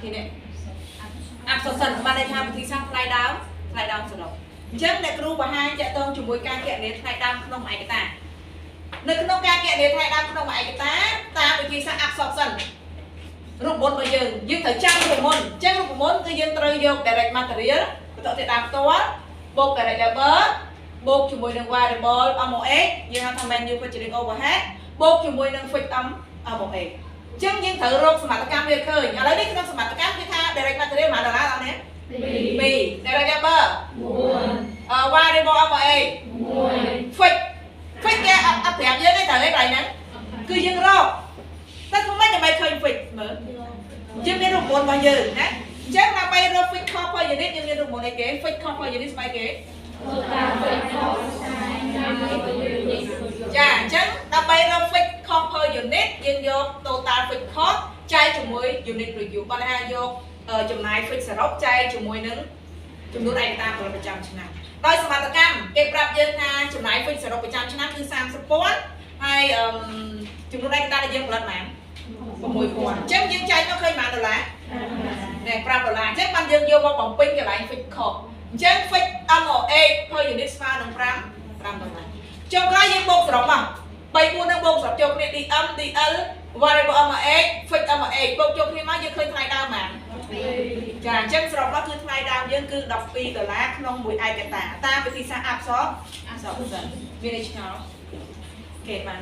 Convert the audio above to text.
គេនេះអក្សរសិនបានន័យថាវិធីសាស្ត្រថ្លៃដើមសរុបអញ្ចឹងអ្នកគ្រូបង្ហាញតាក់ទងជាមួយការគណនាថ្លៃដើមក្នុងឯកតានៅក្នុងការគណនាថ្លៃដើមក្នុងឯកតាតាមវិធីសាស្ត្រអក្សរសិនរូបមន្តរបស់យើងត្រូវចាំរូបមន្តអញ្ចឹងរូបមន្តគឺយើងត្រូវយក direct material បន្តទៅតាមផ្ទាល់បូក direct labor បូកជាមួយនឹង variable MOX យើងហៅថា manufacturing overhead បូកជាមួយនឹង fixed MOX អញ្ចឹងយើងត្រូវរកសមត្ថកម្មវាឃើញឥឡូវនេះក្នុងសមត្ថកម្មគឺថា direct material ប៉ុន្មានដុល្លារដល់នេះ2 direct labor 1 variable MOX 1 fixed គេអត់ប្រាប់យើងទេត្រូវឯកន្លែងហ្នឹងគឺយើងរកតែធ្វើម៉េចដើម្បីឃើញ fixed មើលយើងមានរូបមន្តរបស់យើងណាអញ្ចឹងដើម្បីរក fixed cost per unit យើងមានរូបមន្តអីគេ fixed cost per unit ស្អីគេចាអញ្ចឹងដើម្បីរក fixed cost per unit យើងយក total fixed cost ចែកជាមួយ unit review បានថាយកចំណាយ fixed សរុបចែកជាមួយនឹងចំនួនឯកតាប្រចាំឆ្នាំដោយសមត្ថកម្មគេប្រាប់យើងថាចំណាយ fixed សរុបប្រចាំឆ្នាំគឺ 30,000 ហើយចំនួនឯកតាដែលយើងផលិតបាន 6,000 អញ្ចឹងយើងចែកមកឃើញប៉ុន្មានដុល្លារណែ$5អញ្ចឹងបានយើងយកមកបំពេញកន្លែង fixed cost អញ្ចឹង fixed MOX per unit ស្មើនឹង$5ចុងក្រោយយើងបូកសរុបមក3 4នឹងបូកសរុបចូលគ្នា DM DL variable MOX fixed MOX បូកចូលគ្នាមកយើងឃើញថ្លៃដើមបានចាអញ្ចឹងសរុបមកគឺថ្លៃដើមយើងគឺ$12ក្នុងមួយឯកតាតាមវិធីសាស្ត្រអក្សរសិនមានន័យឆ្ងល់គេបាន